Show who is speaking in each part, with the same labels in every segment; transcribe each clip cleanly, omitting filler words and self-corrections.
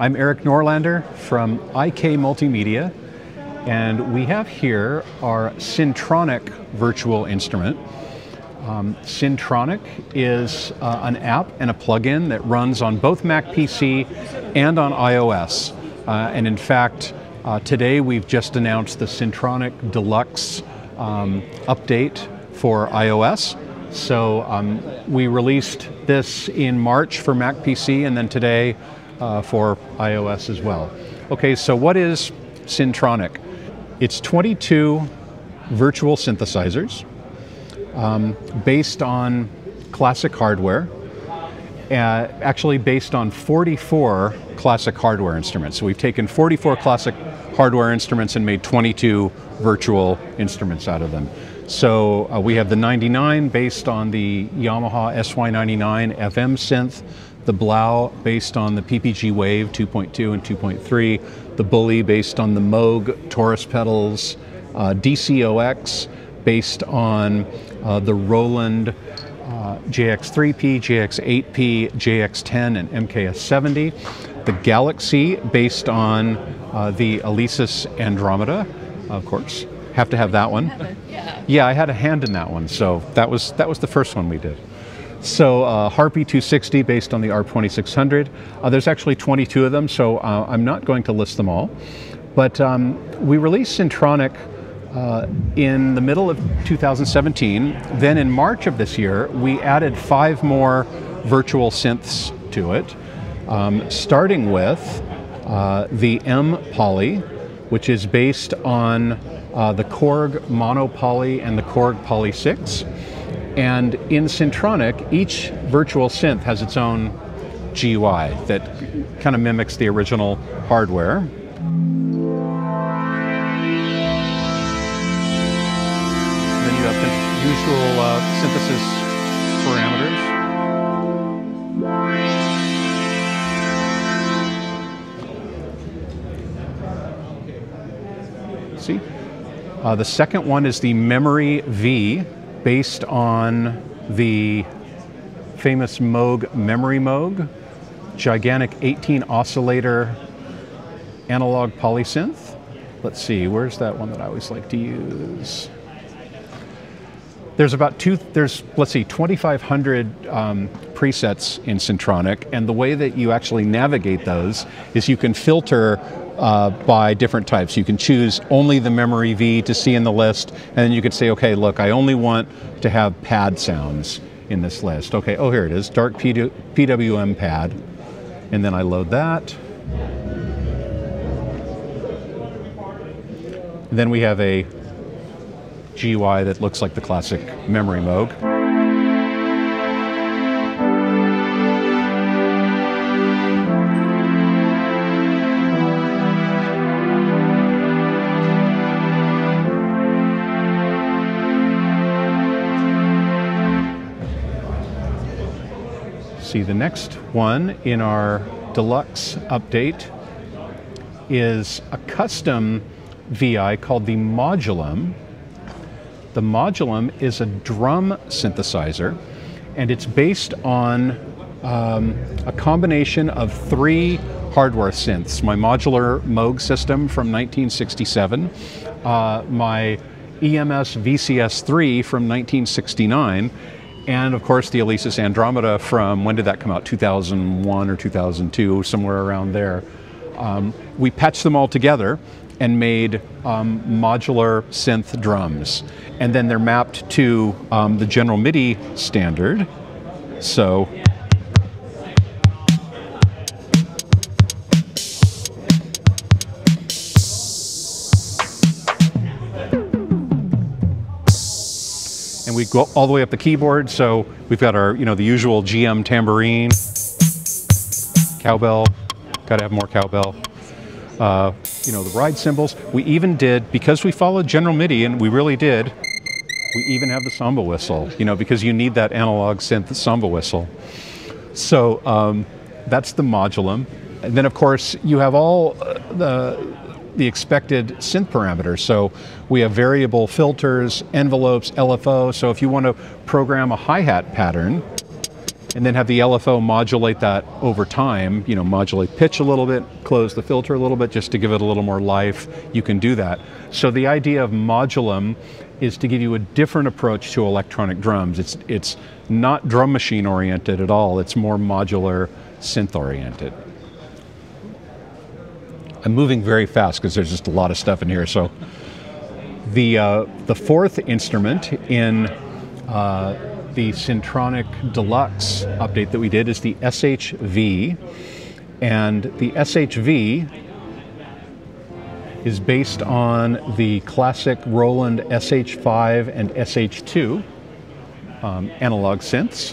Speaker 1: I'm Erik Norlander from IK Multimedia, and we have here our Syntronik virtual instrument. Syntronik is an app and a plugin that runs on both Mac PC and on iOS. And in fact, today we've just announced the Syntronik Deluxe update for iOS. So we released this in March for Mac PC, and then today for iOS as well. Okay, so what is Syntronik? It's 22 virtual synthesizers based on classic hardware, actually based on 44 classic hardware instruments. So we've taken 44 classic hardware instruments and made 22 virtual instruments out of them. So we have the 99 based on the Yamaha SY99 FM synth, the Blau based on the PPG Wave 2.2 and 2.3, the Bully based on the Moog Taurus pedals, DCOX based on the Roland JX3P, JX8P, JX10, and MKS70, the Galaxy based on the Alesis Andromeda, of course. Have to have that one. Yeah, I had a hand in that one, so that was the first one we did. So Harpy 260 based on the R2600. There's actually 22 of them, so I'm not going to list them all. But we released Syntronik in the middle of 2017. Then in March of this year, we added 5 more virtual synths to it, starting with the MPoly, which is based on the Korg MonoPoly and the Korg Polysix. And in Syntronik, each virtual synth has its own GUI that kind of mimics the original hardware. Then you have the usual synthesis parameters. See? The second one is the Memory V, based on the famous Moog Memorymoog, gigantic 18 oscillator analog polysynth. Let's see, where's that one that I always like to use? There's about let's see, 2,500 presets in Syntronik, and the way that you actually navigate those is you can filter by different types. You can choose only the Memory V to see in the list, and then you can say, okay, look, I only want to have pad sounds in this list. Okay, oh, here it is, dark PWM pad. And then I load that. Then we have a GUI that looks like the classic Memorymoog. See, the next one in our deluxe update is a custom VI called the Modulum. The Modulum is a drum synthesizer, and it's based on a combination of 3 hardware synths. My Modular Moog system from 1967, my EMS VCS3 from 1969, and of course the Alesis Andromeda from, when did that come out? 2001 or 2002, somewhere around there. We patched them all together and made modular synth drums. And then they're mapped to the general MIDI standard. So, and we go all the way up the keyboard. So we've got our, the usual GM tambourine, cowbell, gotta have more cowbell. The ride cymbals. We even did, because we followed general MIDI, and we really did, we even have the samba whistle, because you need that analog synth samba whistle. So that's the Modulum. And then of course you have all the expected synth parameters. So we have variable filters, envelopes, LFO. So if you want to program a hi-hat pattern, and then have the LFO modulate that over time, you know, modulate pitch a little bit, close the filter a little bit just to give it a little more life. You can do that. So the idea of Modulum is to give you a different approach to electronic drums. It's not drum machine oriented at all. It's more modular synth oriented. I'm moving very fast because there's just a lot of stuff in here. So the fourth instrument in the Syntronik Deluxe update that we did is the SHV, and the SHV is based on the classic Roland SH5 and SH2 analog synths.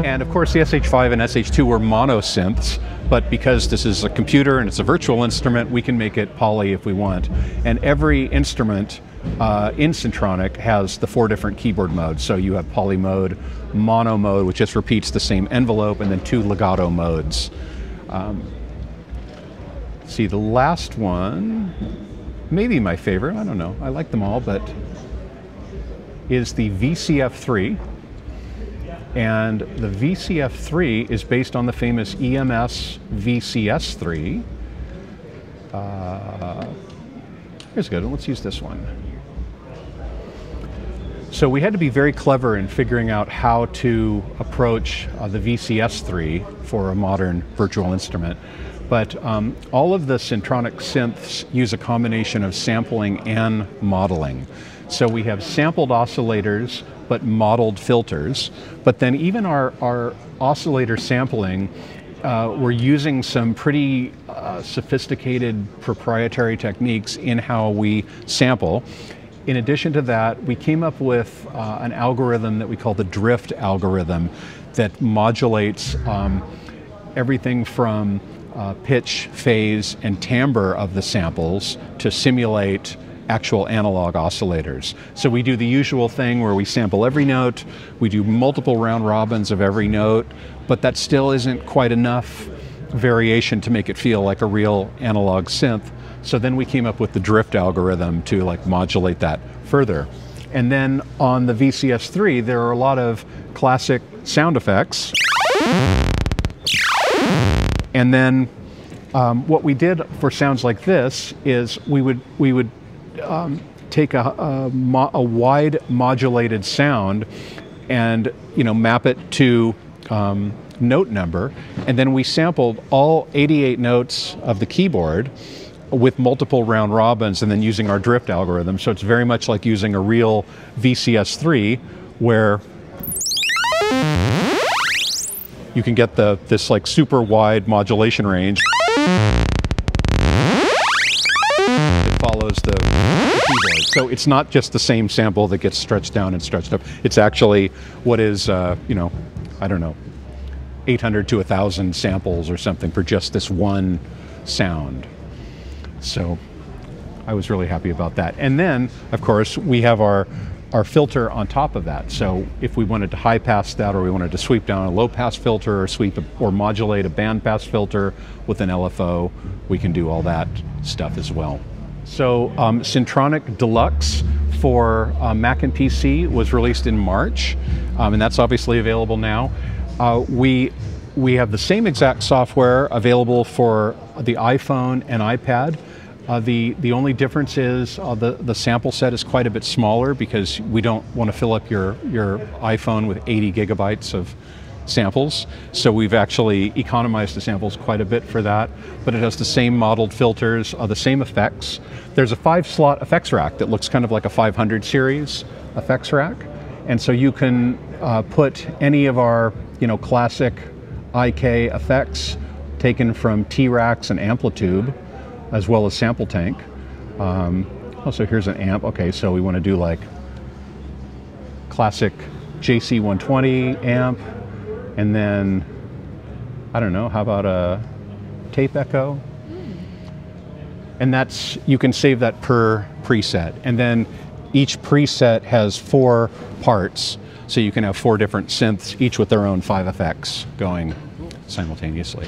Speaker 1: And of course the SH5 and SH2 were monosynths, but because this is a computer and it's a virtual instrument, we can make it poly if we want. And every instrument in Syntronik has the 4 different keyboard modes. So you have poly mode, mono mode, which just repeats the same envelope, and then 2 legato modes. See, the last one, maybe my favorite, I don't know, I like them all, but is the VCF3. And the VCF3 is based on the famous EMS VCS3. Here's a good one. Let's use this one. So we had to be very clever in figuring out how to approach the VCS3 for a modern virtual instrument. But all of the Syntronik synths use a combination of sampling and modeling. So we have sampled oscillators, but modeled filters. But then even our oscillator sampling, we're using some pretty sophisticated proprietary techniques in how we sample. In addition to that, we came up with an algorithm that we call the drift algorithm that modulates everything from pitch, phase, and timbre of the samples to simulate actual analog oscillators. So we do the usual thing where we sample every note, we do multiple round robins of every note, but that still isn't quite enough variation to make it feel like a real analog synth. So then we came up with the drift algorithm to like modulate that further. And then on the VCS3, there are a lot of classic sound effects. And then what we did for sounds like this is we would take a wide modulated sound and map it to note number, and then we sampled all 88 notes of the keyboard with multiple round robins and then using our drift algorithm. So it's very much like using a real VCS3 where you can get this like super wide modulation range. It follows the keyboard. So it's not just the same sample that gets stretched down and stretched up. It's actually what is, I don't know, 800 to 1,000 samples or something for just this one sound. So I was really happy about that. And then, of course, we have our filter on top of that. So if we wanted to high pass that, or we wanted to sweep down a low pass filter, or modulate a band pass filter with an LFO, we can do all that stuff as well. So Syntronik Deluxe for Mac and PC was released in March, and that's obviously available now. We have the same exact software available for the iPhone and iPad. The only difference is the sample set is quite a bit smaller because we don't want to fill up your iPhone with 80 gigabytes of samples. So we've actually economized the samples quite a bit for that, but it has the same modeled filters, the same effects. There's a 5-slot effects rack that looks kind of like a 500 series effects rack. And so you can put any of our classic IK effects taken from T-Racks and Amplitude, as well as Sample Tank. Also, here's an amp. Okay, so we want to do like classic JC120 amp, and then, I don't know, how about a tape echo? And that's, you can save that per preset. And then each preset has 4 parts, so you can have 4 different synths, each with their own 5 effects going simultaneously.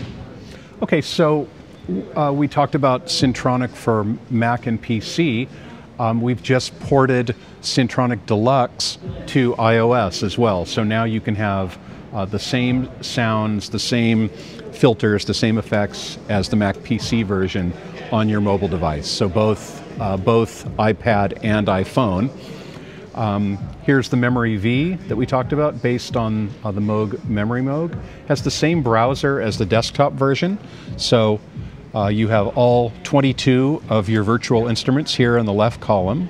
Speaker 1: Okay, so we talked about Syntronik for Mac and PC. we've just ported Syntronik Deluxe to iOS as well. So now you can have the same sounds, the same filters, the same effects as the Mac PC version on your mobile device. So both iPad and iPhone. Here's the Memory V that we talked about, based on the Moog Memorymoog. Has the same browser as the desktop version. So you have all 22 of your virtual instruments here in the left column.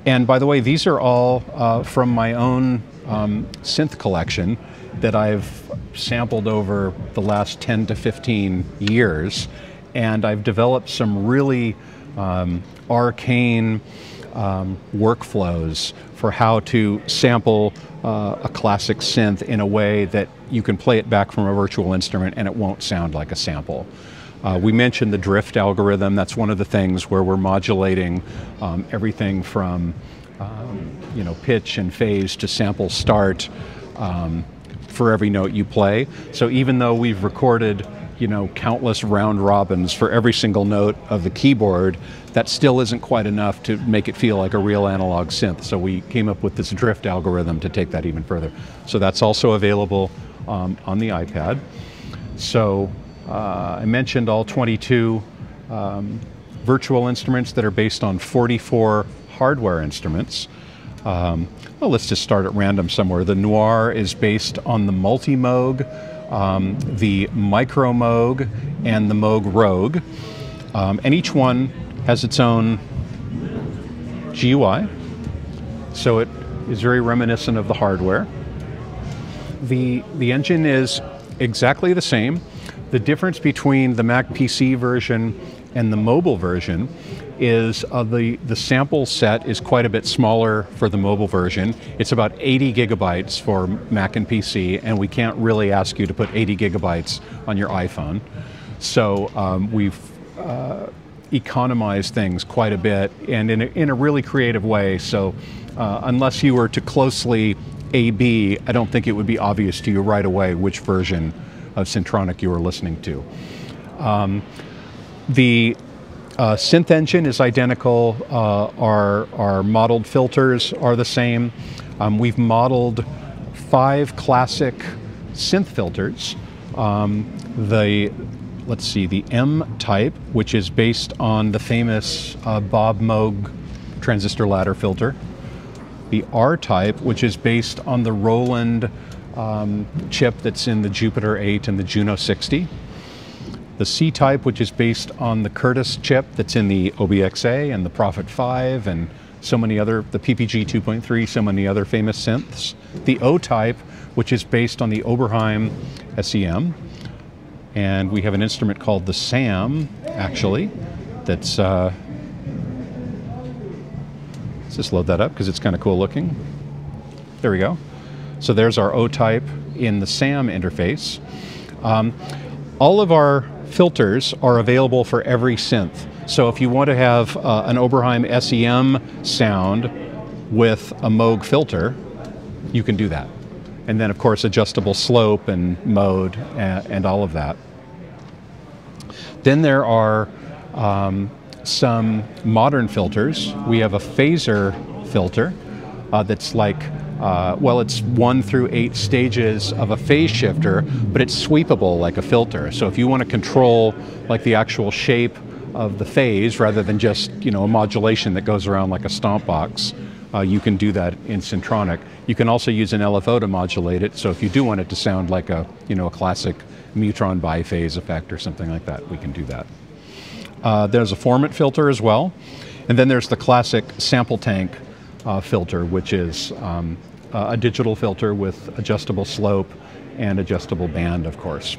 Speaker 1: And by the way, these are all from my own synth collection that I've sampled over the last 10 to 15 years. And I've developed some really arcane workflows for how to sample a classic synth in a way that you can play it back from a virtual instrument and it won't sound like a sample. We mentioned the drift algorithm. That's one of the things where we're modulating everything from pitch and phase to sample start for every note you play. So even though we've recorded countless round robins for every single note of the keyboard, that still isn't quite enough to make it feel like a real analog synth. So we came up with this drift algorithm to take that even further. So that's also available on the iPad. So I mentioned all 22 virtual instruments that are based on 44 hardware instruments. Well, let's just start at random somewhere. The Noir is based on the Multi-Moog, the Micro-Moog, and the Moog Rogue. And each one has its own GUI, so it is very reminiscent of the hardware. The engine is exactly the same. The difference between the Mac PC version and the mobile version is the sample set is quite a bit smaller for the mobile version. It's about 80 gigabytes for Mac and PC, and we can't really ask you to put 80 gigabytes on your iPhone. So we've economized things quite a bit, and in a really creative way. So unless you were to closely A/B, I don't think it would be obvious to you right away which version of Syntronik you were listening to. The synth engine is identical. Our modeled filters are the same. We've modeled 5 classic synth filters. Let's see, the M type, which is based on the famous Bob Moog transistor ladder filter. The R type, which is based on the Roland chip that's in the Jupiter 8 and the Juno 60. The C type, which is based on the Curtis chip that's in the OBXA and the Prophet 5 and so many other, the PPG 2.3, so many other famous synths. The O type, which is based on the Oberheim SEM. And we have an instrument called the SAM, actually, that's, let's just load that up because it's kind of cool looking. There we go. So there's our O type in the SAM interface. All of our filters are available for every synth. So if you want to have an Oberheim SEM sound with a Moog filter, you can do that. And then of course adjustable slope and mode and all of that. Then there are some modern filters. We have a phaser filter that's like, well, it's 1 through 8 stages of a phase shifter, but it's sweepable like a filter. So if you want to control like the actual shape of the phase rather than just, a modulation that goes around like a stomp box, you can do that in Syntronik. You can also use an LFO to modulate it. So if you do want it to sound like a, a classic Mutron biphase effect or something like that, we can do that. There's a formant filter as well. And then there's the classic sample tank filter, which is a digital filter with adjustable slope and adjustable band, of course.